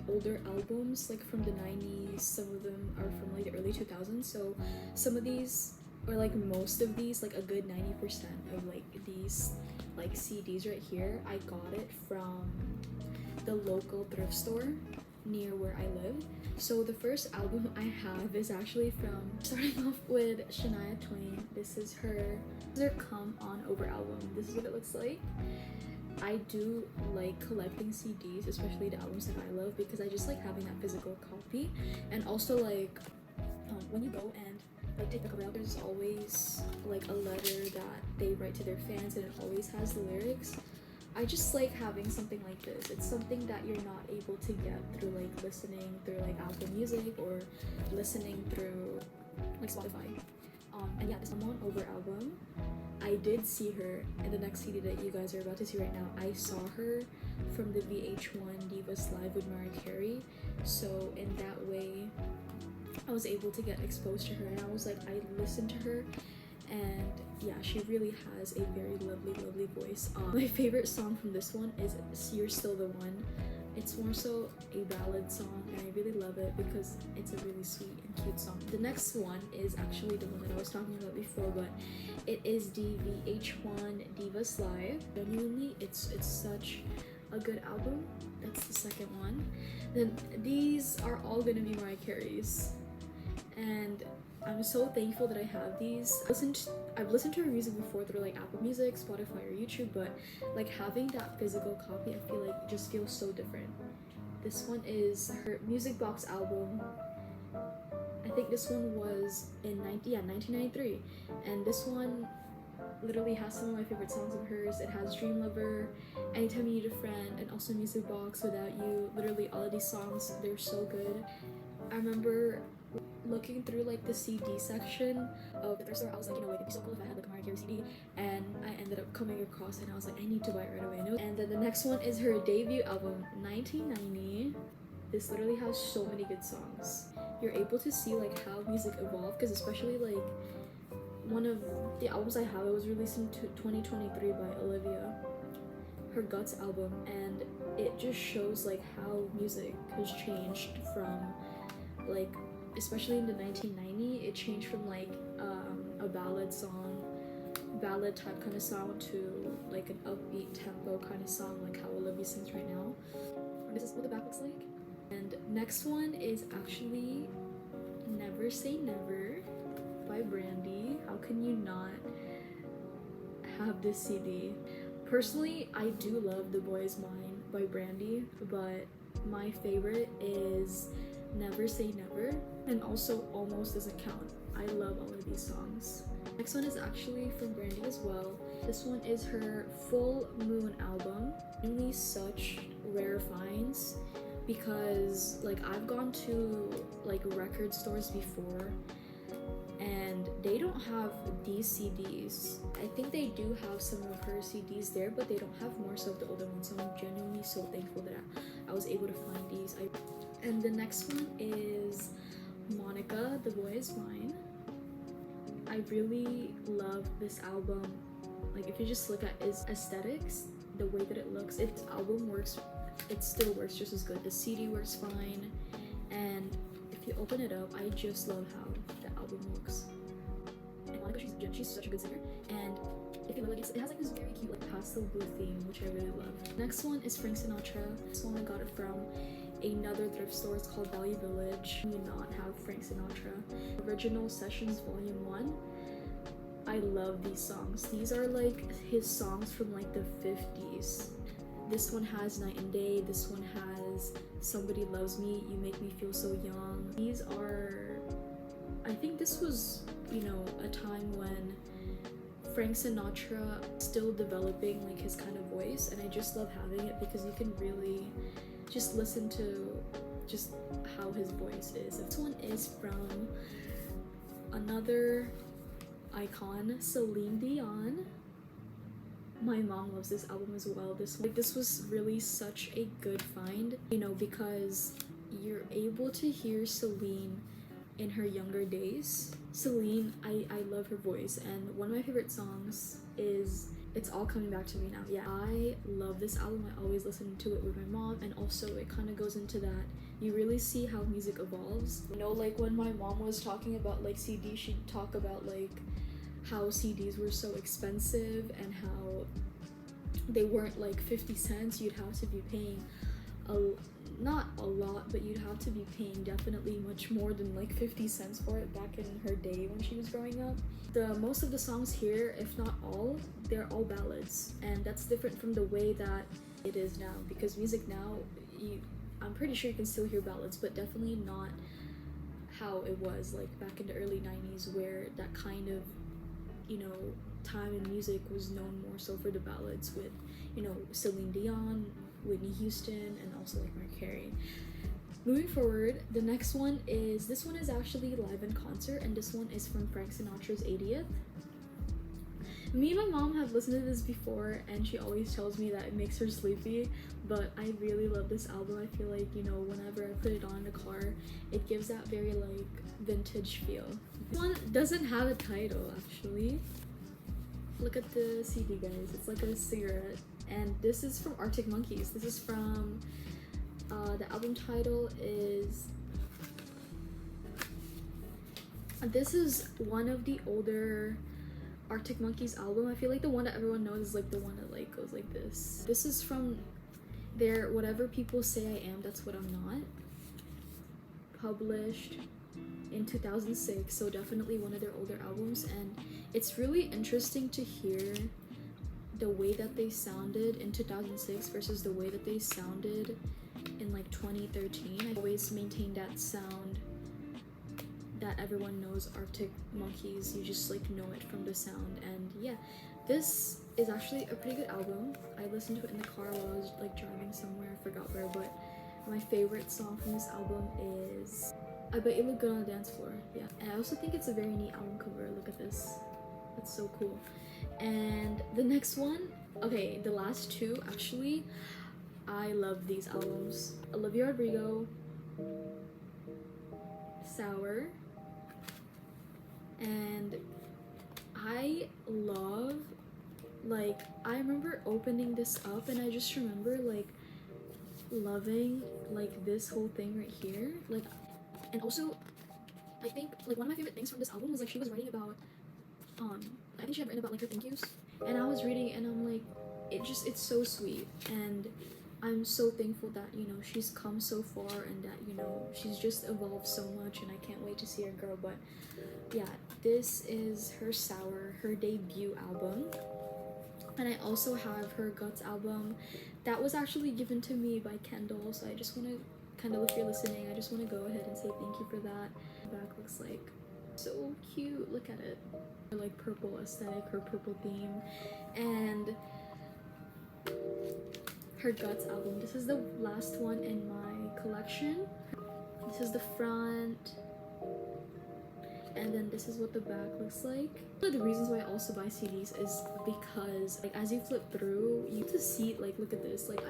older albums like from the 90s. Some of them are from like the early 2000s, so some of these, or like most of these, like a good 90% of like these like CDs right here, I got it from the local thrift store near where I live. So the first album I have is actually from, starting off with Shania Twain. This is her Come On Over album. This is what it looks like. I do like collecting CDs, especially the albums that I love, because I just like having that physical copy. And also like when you go and like take the cover out, there's always like a letter that they write to their fans, and it always has the lyrics. I just like having something like this. It's something that you're not able to get through like listening through like Apple Music or listening through like Spotify. And yeah, this Come On Over album, I did see her in the next CD that you guys are about to see right now. I saw her from the VH1 Divas Live with Mariah Carey. So in that way, I was able to get exposed to her, and I was like, I listened to her, and yeah, she really has a very lovely voice. My favorite song from this one is You're Still the One. It's more so a ballad song, and I really love it because it's a really sweet and cute song. The next one is actually the one that I was talking about before, but it is the VH1 Divas Live. Genuinely, it's such a good album. That's the second one. Then these are all gonna be Mariah Carey's, and I'm so thankful that I have these. I've listened to her music before through like Apple Music, Spotify, or YouTube, but like having that physical copy, I feel like it just feels so different. This one is her Music Box album. I think this one was in 1993, and this one literally has some of my favorite songs of hers. It has Dream Lover, Anytime You Need a Friend, and also Music Box, Without You. Literally all of these songs, they're so good. I remember looking through like the CD section of the thrift store. I was like, you know, like it'd be so cool if I had like a Mariah Carey CD, and I ended up coming across it, and I was like, I need to buy it right away. And then the next one is her debut album, 1990. This literally has so many good songs. You're able to see like how music evolved, because especially like one of the albums I have, it was released in 2023 by Olivia, her Guts album, and it just shows like how music has changed from like, especially in the 1990, it changed from like a ballad type kind of song to like an upbeat tempo kind of song, like how Olivia sings right now. This is what the back looks like. And next one is actually Never Say Never by Brandy. How can you not have this CD? Personally, I do love The Boy Is Mine by Brandy, but my favorite is Never Say Never, and also Almost Doesn't Count. I love all of these songs. Next one is actually from Brandy as well. This one is her Full Moon album. Really such rare finds, because like I've gone to like record stores before and they don't have these CDs. I think they do have some of her CDs there, but they don't have more so of the older ones, so I'm genuinely so thankful that I was able to find these. And the next one is Monica, The Boy Is Mine. I really love this album. Like if you just look at its aesthetics, the way that it looks, its album works, it still works just as good. The CD works fine, and if you open it up, I just love how the album looks. And Monica, she's such a good singer, and if you look, it has like this very cute like pastel blue theme, which I really love. Next one is Frank Sinatra. This one I got it from another thrift store. It's called Value Village. You not have Frank Sinatra. Original Sessions Volume 1. I love these songs. These are like his songs from like the 50s. This one has Night and Day. This one has Somebody Loves Me, You Make Me Feel So Young. These are, I think this was, you know, a time when Frank Sinatra still developing like his kind of voice, and I just love having it because you can really just listen to just how his voice is. This one is from another icon, Celine Dion. My mom loves this album as well. This was really such a good find, you know, because you're able to hear Celine in her younger days. Celine, I love her voice, and one of my favorite songs is it's all coming back to me now. Yeah, I love this album. I always listen to it with my mom, and also it kind of goes into that you really see how music evolves. You know, like when my mom was talking about like CDs, she'd talk about like how CDs were so expensive and how they weren't like 50 cents. You'd have to be paying not a lot, but you'd have to be paying definitely much more than like 50 cents for it back in her day when she was growing up. Most of the songs here, if not all, they're all ballads, and that's different from the way that it is now, because music now, I'm pretty sure you can still hear ballads, but definitely not how it was like back in the early 90s, where that kind of, you know, time in music was known more so for the ballads with, you know, Celine Dion, Whitney Houston, and also like Mariah Carey. Moving forward, the next one is, this one is actually live in concert, and this one is from Frank Sinatra's 80th. Me and my mom have listened to this before, and she always tells me that it makes her sleepy, but I really love this album. I feel like, you know, whenever I put it on in the car, it gives that very like vintage feel. This one doesn't have a title actually. Look at the CD, guys. It's like a cigarette, and this is from Arctic Monkeys. This is from the album title is, this is one of the older Arctic Monkeys album. I feel like the one that everyone knows is like the one that like goes like this. This is from their Whatever People Say I Am, That's What I'm Not, published in 2006, so definitely one of their older albums. And it's really interesting to hear the way that they sounded in 2006 versus the way that they sounded in like 2013. I always maintain that sound that everyone knows Arctic Monkeys. You just like know it from the sound. And yeah, this is actually a pretty good album. I listened to it in the car while I was like driving somewhere, I forgot where, but my favorite song from this album is I Bet You Look Good on the Dance Floor. Yeah, and I also think it's a very neat album cover. Look at this, it's so cool. And the next one, okay, the last two actually, I love these albums. Olivia Rodrigo, Sour, and I love, like, I remember opening this up and I just remember like loving like this whole thing right here. Like, and also I think like one of my favorite things from this album was like she was writing about I think she had written about like her thank yous, and I was reading and I'm like, it's so sweet, and I'm so thankful that, you know, she's come so far and that, you know, she's just evolved so much, and I can't wait to see her grow. But yeah, this is her Sour, her debut album. And I also have her Guts album that was actually given to me by Kendall, so I just want to, Kendall, if you're listening, I just want to go ahead and say thank you for that. The back looks like so cute, look at it. Like purple aesthetic, her purple theme. And her Guts album, this is the last one in my collection. This is the front, and then this is what the back looks like. One of the reasons why I also buy CDs is because like as you flip through, you get to see, like, look at this, like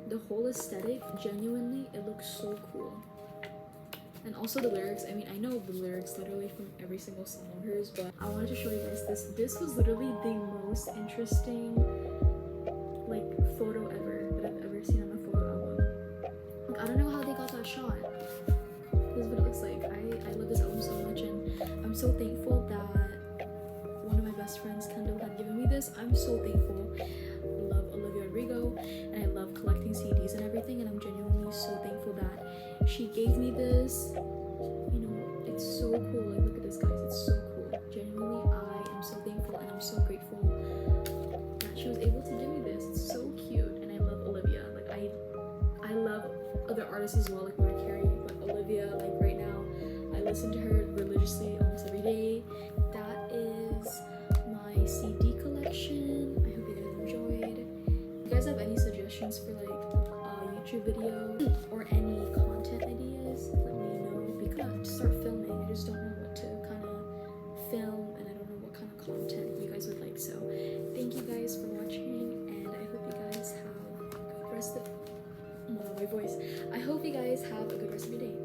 the whole aesthetic, genuinely it looks so cool. And also the lyrics, I mean, I know the lyrics literally from every single song of hers, but I wanted to show you guys this. This was literally the most interesting like photo ever that I've ever seen on a photo album. Like, I don't know how they got that shot. This is what it looks like. I love this album so much, and I'm so thankful that one of my best friends, Kendall, had given me this. I'm so thankful. I love Olivia Rodrigo, and I love collecting CDs and everything, and I'm genuinely so thankful that she gave me this. You know, it's so cool. Like, look at this, guys. It's so cool. Genuinely, I am so thankful, and I'm so grateful that she was able to give me this. It's so cute, and I love Olivia. Like, I love other artists as well, like Mariah Carey, but Olivia, like right now, I listen to her religiously almost every day. That is my CD collection. I hope you guys enjoyed. If you guys have any suggestions for like a YouTube video or any content ideas, let me know, because I have to start filming. I just don't know what to kind of film, and I don't know what kind of content you guys would like. So thank you guys for watching, and I hope you guys have a good rest of my voice. I hope you guys have a good rest of your day.